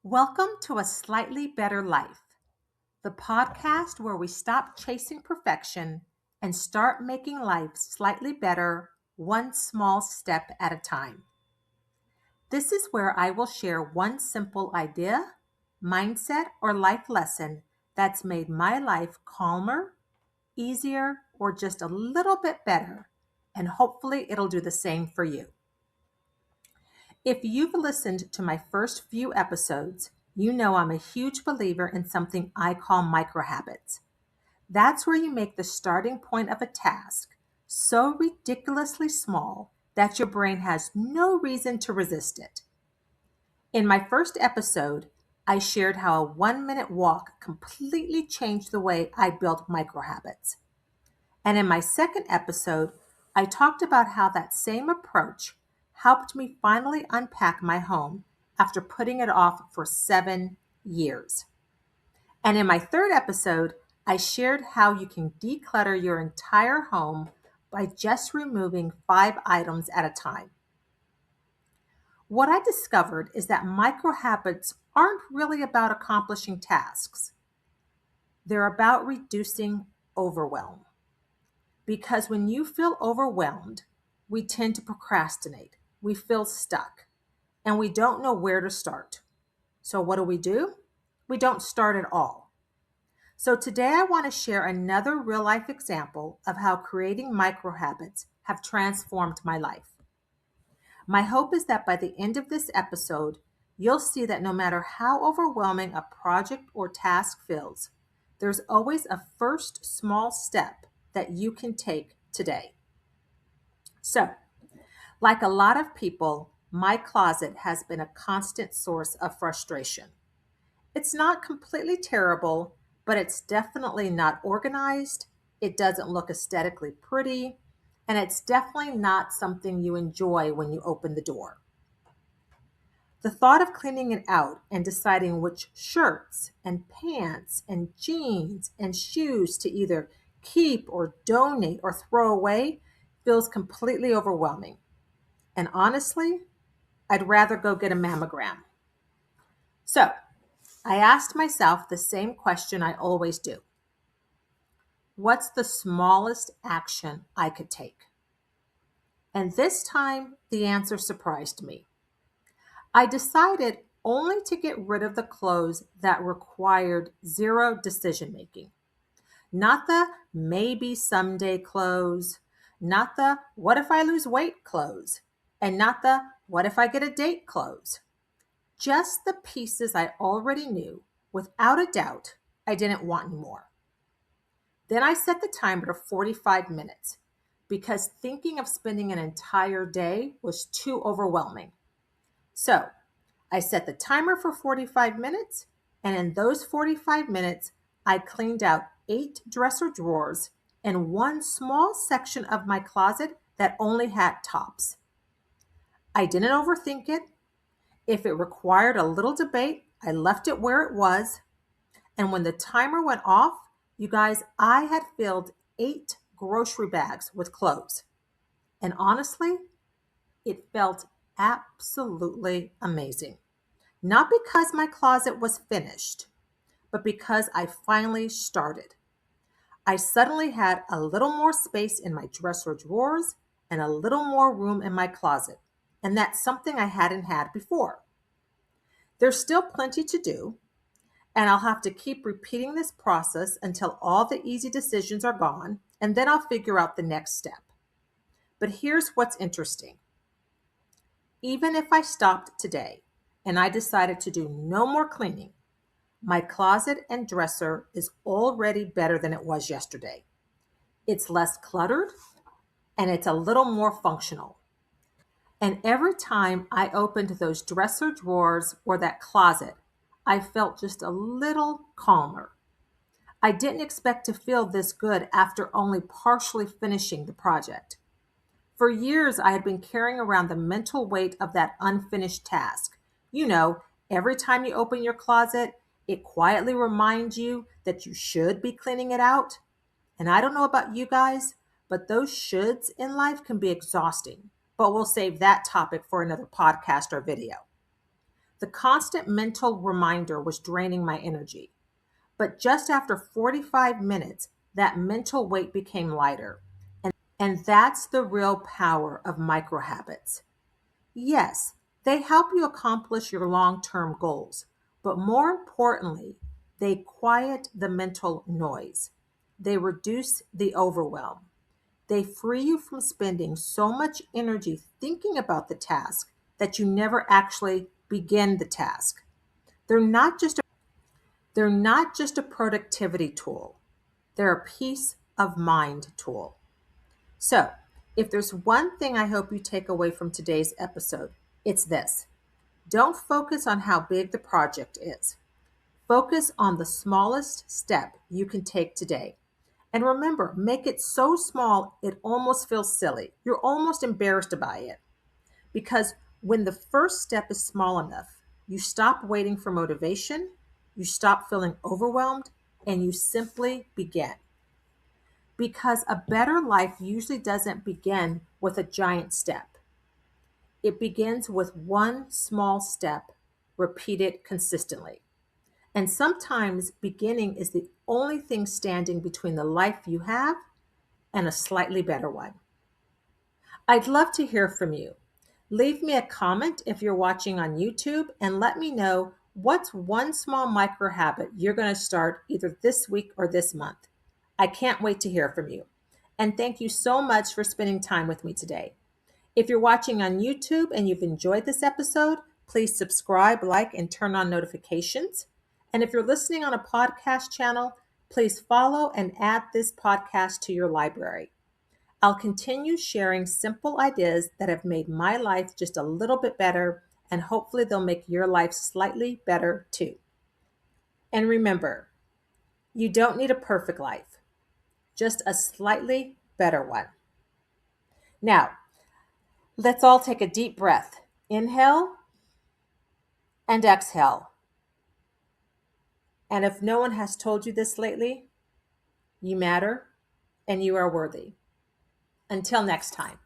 Welcome to A Slightly Better Life, the podcast where we stop chasing perfection and start making life slightly better, one small step at a time. This is where I will share one simple idea, mindset, or life lesson that's made my life calmer, easier, or just a little bit better, and hopefully it'll do the same for you. If you've listened to my first few episodes, you know I'm a huge believer in something I call microhabits. That's where you make the starting point of a task so ridiculously small that your brain has no reason to resist it. In my first episode, I shared how a 1-minute walk completely changed the way I built microhabits. And in my second episode, I talked about how that same approach helped me finally unpack my home after putting it off for 7 years. And in my third episode, I shared how you can declutter your entire home by just removing 5 items at a time. What I discovered is that micro habits aren't really about accomplishing tasks. They're about reducing overwhelm. Because when you feel overwhelmed, we tend to procrastinate. We feel stuck and we don't know where to start. So what do? We don't start at all. So today I want to share another real life example of how creating micro habits have transformed my life. My hope is that by the end of this episode, you'll see that no matter how overwhelming a project or task feels, there's always a first small step that you can take today. So, like a lot of people, my closet has been a constant source of frustration. It's not completely terrible, but it's definitely not organized. It doesn't look aesthetically pretty, and it's definitely not something you enjoy when you open the door. The thought of cleaning it out and deciding which shirts and pants and jeans and shoes to either keep or donate or throw away feels completely overwhelming. And honestly, I'd rather go get a mammogram. So I asked myself the same question I always do. What's the smallest action I could take? And this time, the answer surprised me. I decided only to get rid of the clothes that required zero decision making. Not the maybe someday clothes, not the what if I lose weight clothes, and not the what if I get a date clothes. Just the pieces I already knew, without a doubt, I didn't want anymore. Then I set the timer to 45 minutes because thinking of spending an entire day was too overwhelming. So I set the timer for 45 minutes, and in those 45 minutes, I cleaned out 8 dresser drawers and one small section of my closet that only had tops. I didn't overthink it. If it required a little debate, I left it where it was. And when the timer went off, you guys, I had filled 8 grocery bags with clothes. And honestly, it felt absolutely amazing. Not because my closet was finished, but because I finally started. I suddenly had a little more space in my dresser drawers and a little more room in my closet. And that's something I hadn't had before. There's still plenty to do, and I'll have to keep repeating this process until all the easy decisions are gone, and then I'll figure out the next step. But here's what's interesting. Even if I stopped today and I decided to do no more cleaning, my closet and dresser is already better than it was yesterday. It's less cluttered and it's a little more functional. And every time I opened those dresser drawers or that closet, I felt just a little calmer. I didn't expect to feel this good after only partially finishing the project. For years, I had been carrying around the mental weight of that unfinished task. You know, every time you open your closet, it quietly reminds you that you should be cleaning it out. And I don't know about you guys, but those shoulds in life can be exhausting. But we'll save that topic for another podcast or video. The constant mental reminder was draining my energy. But just after 45 minutes, that mental weight became lighter. And that's the real power of micro habits. Yes, they help you accomplish your long term goals, but more importantly, they quiet the mental noise. They reduce the overwhelm. They free you from spending so much energy thinking about the task that you never actually begin the task. They're not just a, they're not just a productivity tool. They're a peace of mind tool. So, if there's one thing I hope you take away from today's episode, it's this. Don't focus on how big the project is. Focus on the smallest step you can take today. And remember, make it so small it almost feels silly. You're almost embarrassed by it. Because when the first step is small enough, you stop waiting for motivation, you stop feeling overwhelmed, and you simply begin. Because a better life usually doesn't begin with a giant step. It begins with one small step repeated consistently. And sometimes beginning is the only thing standing between the life you have and a slightly better one. I'd love to hear from you. Leave me a comment if you're watching on YouTube and let me know what's one small micro habit you're going to start either this week or this month. I can't wait to hear from you. And thank you so much for spending time with me today. If you're watching on YouTube and you've enjoyed this episode, please subscribe, like, and turn on notifications. And if you're listening on a podcast channel, please follow and add this podcast to your library. I'll continue sharing simple ideas that have made my life just a little bit better, and hopefully they'll make your life slightly better too. And remember, you don't need a perfect life, just a slightly better one. Now, let's all take a deep breath. Inhale and exhale. And if no one has told you this lately, you matter and you are worthy. Until next time.